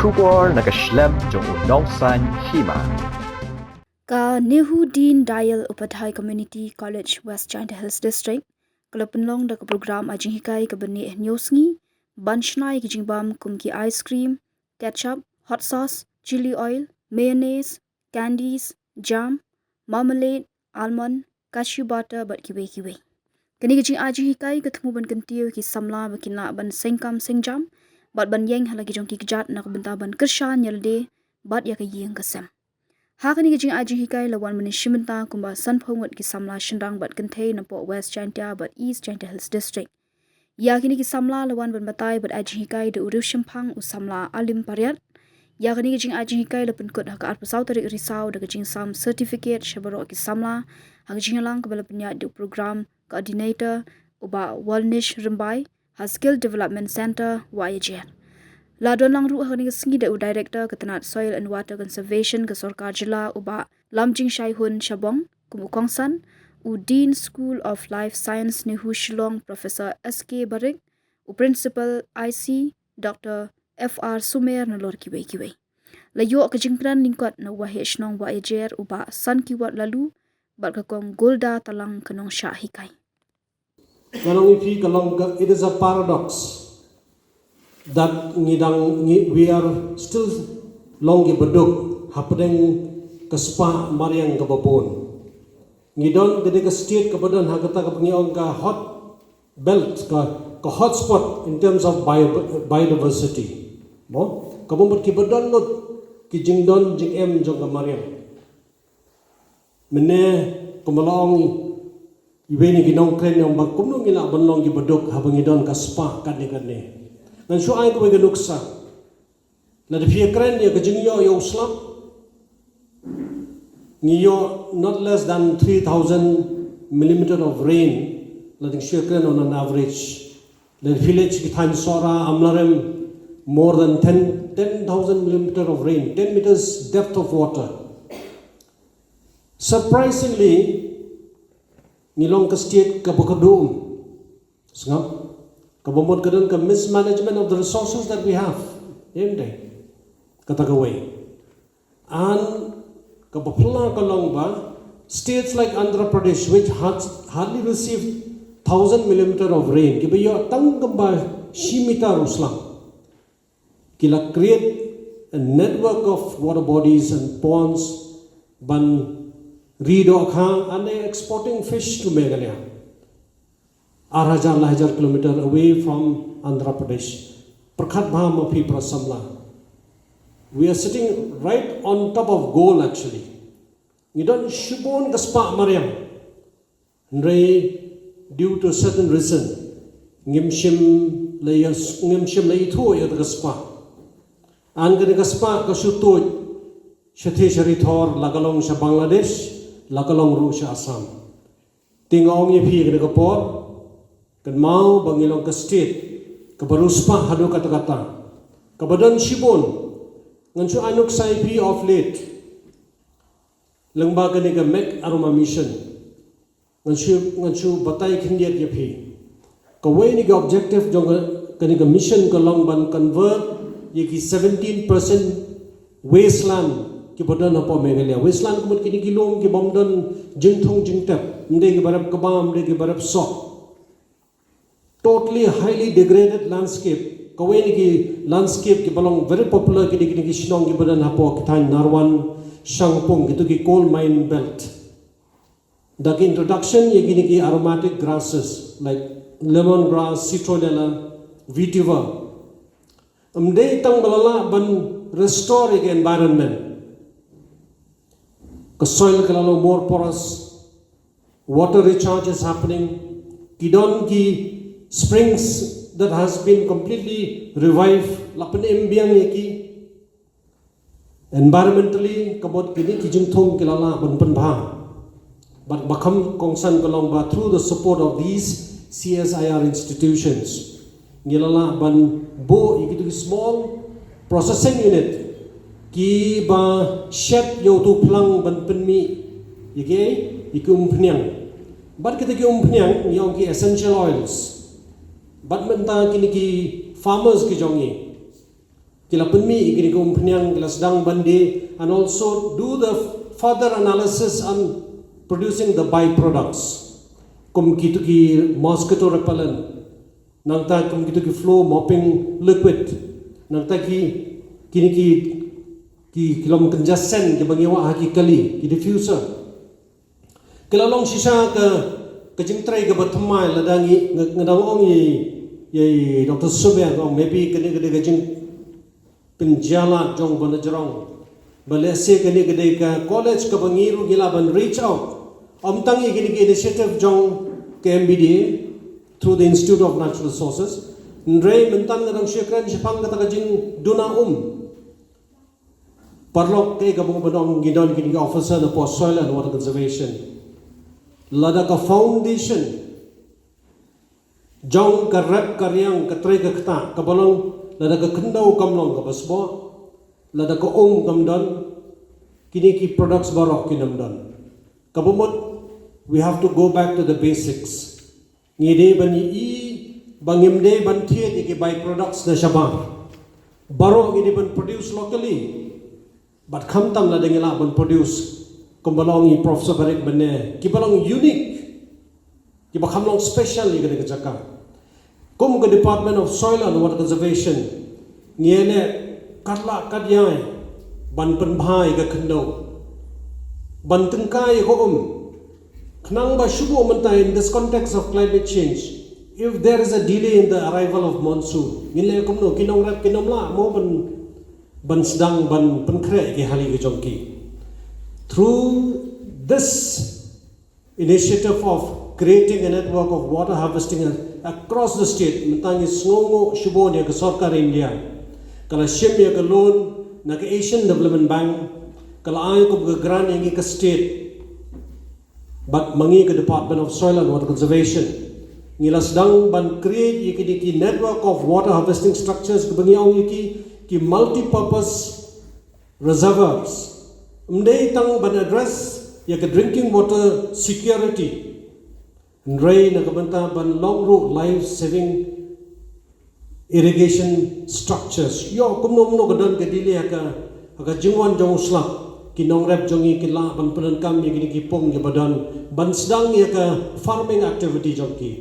Shubor nakaslem jong unongsan Hima. Ka Nehudin Dial Upadhai Community College West China Hills District kalau Pynlong da program Jinghikai ke benih nyosngi ban Shna ke Jingbam kumki ice cream, ketchup, hot sauce, chili oil, mayonnaise, candies, jam, marmalade, almond, cashew butter bat kiwe. Kini ke Jinghikai ke temu ban Kyntiew ki samla bakina ban Sengkam Sengjam bat ban yeng halagi jong ki kejat nak benta ban kershan nyelde bat ya ke yeng kesem. Hakani ke Jinghikai lawan menishimenta kumba sanphongot ki samla shendang bat Kyntiew nampo West China bat East China Hills District. Ya kini ki samla lawan ban batai bat Jinghikai de urus shempang usamla alim pariat. Ya kini ke Jinghikai lapan kot hak arpasau tarik risau de Jingbam certificate shabaro ki samla hak Jinglang kebala penyat de program coordinator uba Walnish Rimbai has skill development center YJ. Ladon lang ru hak ni sengi de director ketenat soil and water conservation ke Sorkar Jila uba Lamjing Shaihun Shabong kumukongsan u Dean School of Life Science Nihu Shillong Professor SK Barik u Principal IC Dr. FR Sumer nalor kiwe. Layo ke jingkran lingkot na wahesh nong YJ uba san kiwat lalu bat kakong Golda talang kenong Shnahikai. It is a paradox that we are still longi beduk hapdeng kespa mariang kababon. Ngidon gede ke state kabadan hakata kapngiong ka hot belt ka hotspot in terms of biodiversity. Mo kabumbat kibadan lot ki jingdon jingem jong ka mariang. Mene kumalong Ibeni ginong kren yang bakumno ngila banlong gibadok habang idon kaspa kadne. Dan so ay ko ganuksa. La de pie kren ya gajingyo yo slap. Niyo not less than 3,000 millimeter of rain. La de kren on an average. La village gitan sora amlarem more than 10,000 millimeter of rain, 10 meters depth of water. Surprisingly, nilong ka state ka bukadum sngap ka bomod kadon ka mismanagement of the resources that we have yende katagaway and ka bapla ka long ba states like Andhra Pradesh which hardly received 1,000 millimeter of rain kibayo tanggam ba shimita ruslang kila create a network of water bodies and ponds ban Rido Khang and they exporting fish to Meghalaya. 8,000 kilometers away from Andhra Pradesh. Prakhat Bhama Pi Prasamla. We are sitting right on top of gold actually. You don't shubon gaspa Mariam. Due to a certain reason. Ngimshim lay thu ya gaspa. An gani gaspa kashutu Shathi Sharithor lagalong sa Bangladesh. Lakalong ru sa Assam. Tingong ye phi ke kapor kan mau bangilong ka state ka baruspa hadu kata-kata. Kabadan shibon ngansu anuk sai pi of late. Langba kani ka make aroma mission. Ngansu batai khindiat ye phi. Ka way ni ka objective jong kani ka mission ka long ban convert ye ki 17% wasteland ki bodan apa Meghalaya wasteland kumut kini kilong ki bomdan jingthong jingtap nde ki barap kabam nde ki barap sok totally highly degraded landscape kaweni ki landscape ki balong very popular ki shnong ki bodan apo ki than Narwan Shangpung gitu ki coal mine belt the introduction ye kini ki aromatic grasses like lemongrass citronella vetiver amde tang balala ban restore the environment. The soil kalalo more porous, water recharge is happening. Kidon ki springs that has been completely revived. Lapan embiang yeki. Environmentally kabot kini kijingthong kilala banpan bha. But bakam kongsan kalong ba through the support of these CSIR institutions. Ngilala ban bo ikitu small processing unit. Ki ba shed yo tu plang ban penmi yeke ikum pnyang bat kita ki pnyang yong ki essential oils bat menta kini ki farmers ki jongi kila penmi igini ko umphnyang kila sedang bandi, and also do the further analysis on producing the byproducts. Kum kitu ki mosquito repellent, nang ta kum kitu ki flow mopping liquid, nang ta ki kini ki kilom congestion ki bangiwa haki kali ki diffuser. Kila long sisa ke jingtrai ke batmai ladangi ngadang ong ye Dr. Subyan ong maybe kene ke jing penjala jong banajrong balese kene ke college ke bangiru gila ban reach out tang ye kini initiative jong ke MBDA through the Institute of Natural Resources ndrei mentan ngadang syekran jepang kata jing duna parlok ke gabung banong gidon kini officer na post soil and water conservation lada ka foundation jong ka rep karyang ka tre ka kta ka balong lada ka kendau kamlong ka basbo lada ka kamdan kini ki products barok kinamdan kabumot we have to go back to the basics ngide bani bangimde ban thie ki byproducts na shabang baro ngide ban produce locally but khamtam lada ngila ban produce kumbalong Professor Barik bane kibalong unique kiba khamlong special yi gane jaka kum ke Department of Soil and Water Conservation ngene katla kadyai ban penbhai ga khndo ban tengkai ko khnang ba shubo manta in this context of climate change if there is a delay in the arrival of monsoon ngile kumno kinong rat kinomla mo ban sedang ban penkre ki hali ke jongki. Through this initiative of creating a network of water harvesting across the state, mentangi sngongo shubo ni ke sarkar India, kala shim ya ke loan na ke Asian Development Bank, kala ay ko ke grant yang ke state, but mangi ke Department of Soil and Water Conservation, ngila sedang ban create iki network of water harvesting structures ke bangi ang ki multi-purpose reservoirs. Mdei tang ban address ya ke drinking water security ndrei na kabanta ban long route life saving irrigation structures yo kumno gadon ke dili aga jingwan jong slap kinong rep jongi kila ban penan kam ya ki pong ya badan ban sedang ya ke farming activity jongki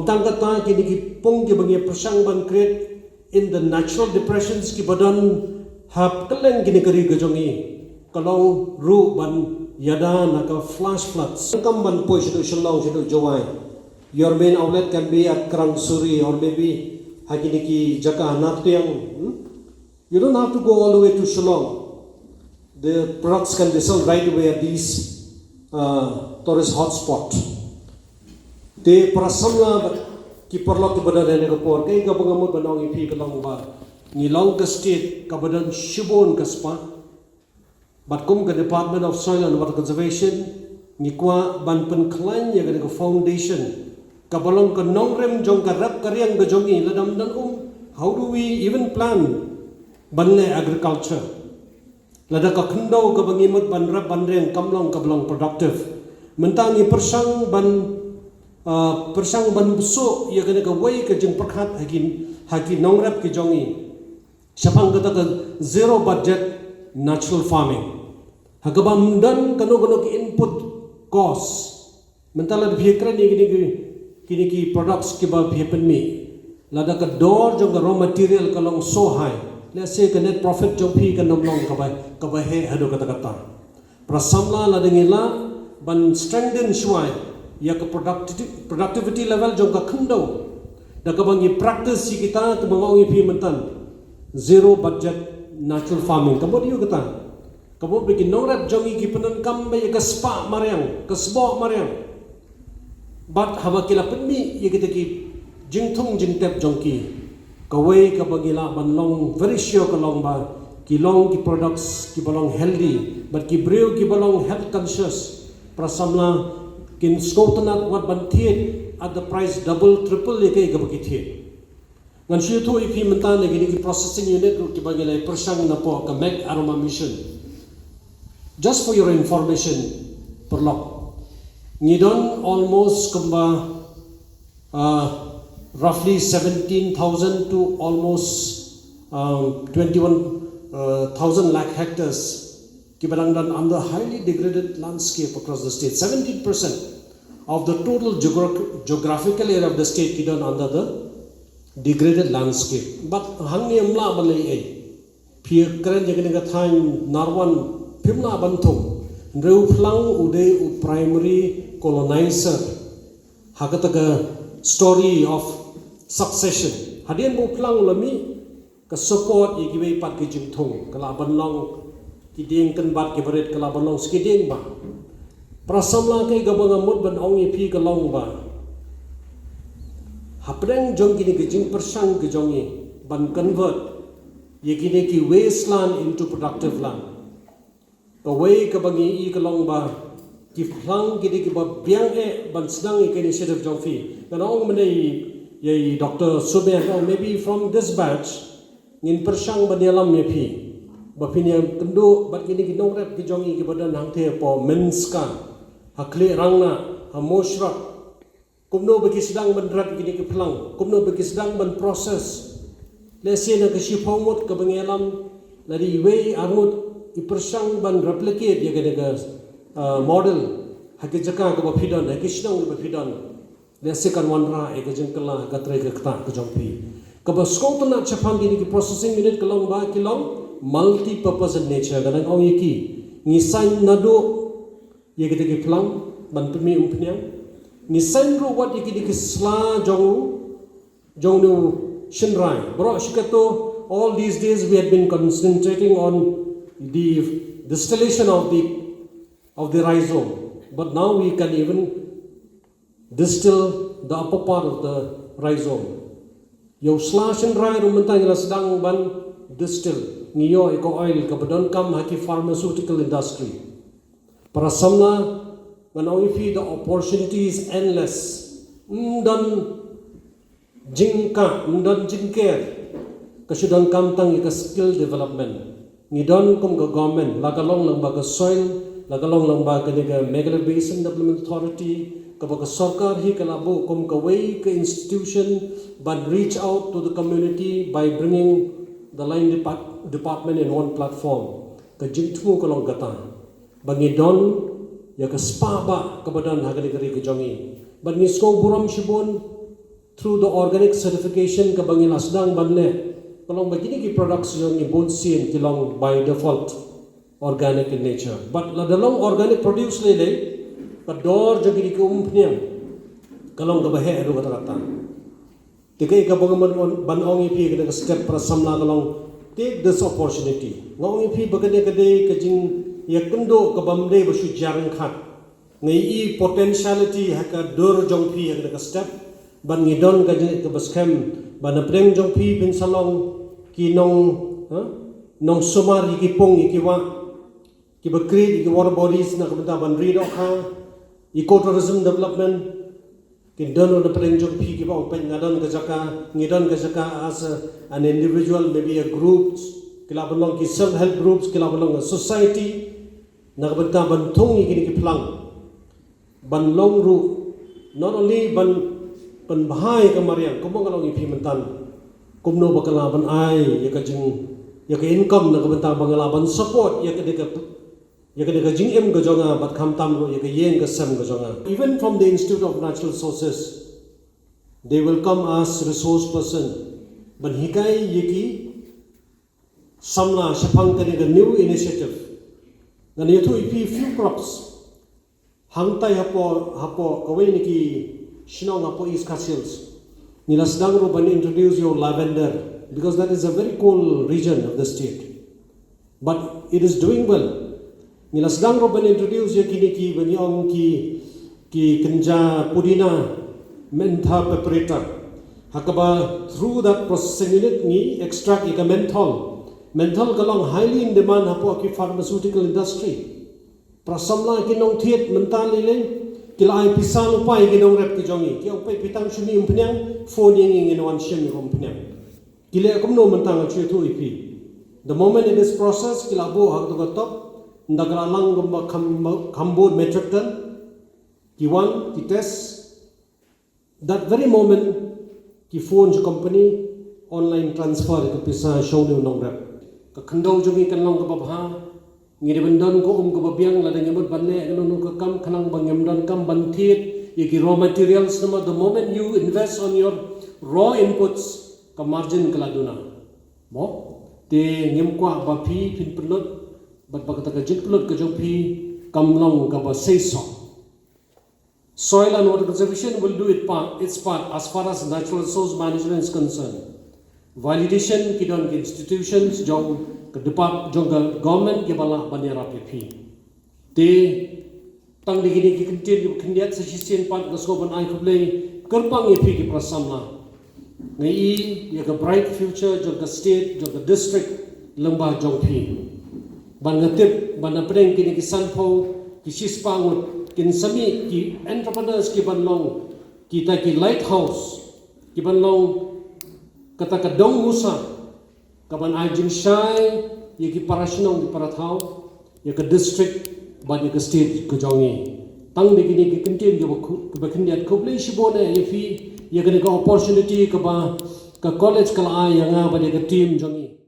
tang kata kini ki pong ke bangi persang ban create in the natural depressions ki badan hap keleng kini keri gajongi kalau ru ban yada naka flash floods kam ban poi sidu shalong sidu jawai your main outlet can be at Krangsuri or maybe hakini ki jaka natyang you don't have to go all the way to Shillong. The products can be sold right away at these tourist hotspot te prasamla ki perlo ki badan ne ko por kai ga bangamut banong ipi kalong ba ngilong ka state ka badan shibon ka spa but kum ke Department of Soil and Water Conservation ngikwa ban penklan ya ke foundation kabalong ke nongrem jong ka rap karyang ke jongi ladam dan how do we even plan banle agriculture lada ka khndo ka bangimut ban rap banreng kamlong kabalong productive mentangi persang ban besok ya ke wai ke jeng perkhat haki nongrap ke jongi siapang kata ke zero budget natural farming hagabam dan kano ki input cost mentala bhekran kini ki products ki ba bhepen mi lada ka dor jong raw material kalong so high let's say ka net profit jong phi ka nomlong ka ba he hado kata prasamla lada ngila ban strengthen shwai ya ka productivity level jong ka khndo da ka bangi practice si kita tu bangongi phi mentan zero budget natural farming kamu dia kata kamu bikin nongrat jongi ki penan kambe ka spa mariang ka sbo mariang but hawa kila penmi ye kita ki jingthung jingtep jongki ka wei ka bagila ban long very sure ka long ba ki long ki products ki balong healthy but ki breu ki balong health conscious prasamla kin skotanat wat ban thiet at the price double triple ye ka ba ki thiet ngan shu thu ipi mentan lagi ni processing unit ki bagilai persang na po ka make aroma mission just for your information perlok ngidon almost kamba roughly 17,000 to almost 21,000 lakh hectares ki barang dan under highly degraded landscape across the state. 17% of the total geographical area of the state ki done under the degraded landscape. But hang ni amla balai ai pia keren jaga negara Thai narwan pimla bantung reu plang ude u primary colonizer hakataga story of succession hadian bu plang lami ka support igiwe pat ki jingthong kala banlong ki ding kan bat ki baret kala banlong skiding ba prasamla kai gabang amut ban ong ipi ka long ba hapreng jong kini ki jing persang ki jongi ban convert yekine ki wasteland into productive land ka way ka bangi I ka long ba ki plang kini ki ba biang ban sedang I initiative jong fi kana ong mane yai Dr. Subeh maybe from this batch ngin persang banialam mepi bapinia kendo bat kini ki nong rep ki jongi ki badan hangthe po menska hakle rangna ha moshrat kumno bagi sedang menrat kini ki plang kumno bagi sedang men proses lesena ke shipomot ke bangialam lari way armut I persang ban replicate ya ke model hake jaka ke bapidan hake sedang ke bapidan lesikan wanra e ke jengkala ka tre ke kta ke jongpi ka ba skotna chapang kini ki processing unit ke long ba ki long multi purpose in nature ganang ong yiki ngisan nado ye ke ki plang ban pemi umpnyang ngisan ru wat yiki ki sla jongnu shinrai bro shikato all these days we had been concentrating on the distillation of the rhizome but now we can even distill the upper part of the rhizome yo slash and dry rumentang la sedang ban distill ngiyo eco oil ka badon kam haki pharmaceutical industry para samna nganaw ifi the opportunity is endless dan jingker kasudang kam tang ika skill development ngidon kum ga government lagalong lang ba ga soil lagalong lang ba ga Meghalaya Basin Development Authority kabaga sarkar hi kalabo kum kaway ka institution but reach out to the community by bringing the line department in one platform ka jingthu kalong gata bangidon ya ka spa ba kabadan hagani kari ka jongi but ni sko buram shibon through the organic certification ka bangila sedang banne kalong bagini ki products yung ni bon sin kilong by default organic in nature but la dalong organic produce lele kador jadi ke umpnya kalong ka bahe ru kata tikai ka bangaman ban ong ipi ka step para samla kalong take this opportunity ngong ipi bagade kade ka jing yakendo ka bamde basu jarang khat ngai I potentiality haka dor jong pi ka step ban ngidon ka jing ka baskem ban preng jong pi bin salong ki nong sumar ki pong ki wa ki bakri ki water bodies na ka ban rido kha ecotourism development ki dono na prengjong pi ki ba pen ngadon ka jaka ngidon ka jaka as an individual maybe a group kila belong ki self help groups kila belong a society na ka ban thong ki plang ban long ru not only ban bahai ka mariang kumong kalong ipi mentan kumno bakala ban ai ya ka income na ka bangala ban support ya ka Jingbam ka jonga bat kham tam ro ya ka yen ka sam ka jonga even from the Institute of Natural Resources they will come as resource person ban hikai yiki samla shapang ka new initiative na yathu ipi few crops hangtai hapo kawai niki Shna hapo East Castles nila sedang ro ban introduce your lavender because that is a very cool region of the state but it is doing well nila sedang ro ban introduce ya kini ki banyong ki kenja pudina mentha paprika hakaba through that processing unit ni extract ika menthol kalong highly in demand hapo ki pharmaceutical industry prasamla ki nong thiet mental lele kila ai pisang upai ki nong rep ki jongi ki upai pitang shumi umpnyang phone ying in one shim umpnyang kila kumno mentang chu thu ipi the moment it is processed kila bo hak to top ndagala lang gamba khambo metric ton ki one ki test that very moment ki phone company online transfer ke pisa show ni nong rap ka khandau jongi kan long ka babha ngire bandan ko ke babiang la dang yamut banle kan ka kam khanang bang yamdan kam ban thit ye ki raw materials nama the moment you invest on your raw inputs ka margin kala duna mo te ngem kwa ba phi phin pulot bat ba ka jit pulot ka jong phi kam long ka ba sei so. Soil and water conservation will do its part as far as natural resource management is concerned. Validation ki don ke institutions jong ke department jong ke government ke bala banera pp. Te tang di gini ki Kyntiew kendiat sesisian pat ke skoban ai kublei kerpang ye pi ki prasamna. Ngai ye ke bright future jong ke state jong ke district lembah jong pi. Ban ngatip ban apreng kini ki sanpo ki sispangut kin sami ki entrepreneurs ki Pynlong kita ki lighthouse ki Pynlong kata ka dong musa kaban ai Jinghikai ye ki parashnong di parathau ye ka district ba ye ka state ko jongi tang de ki Kyntiew ye ba khindiat khoblei shibone ye fi ye ka opportunity ka ba ka college kala ai yanga ba ye ka team jongi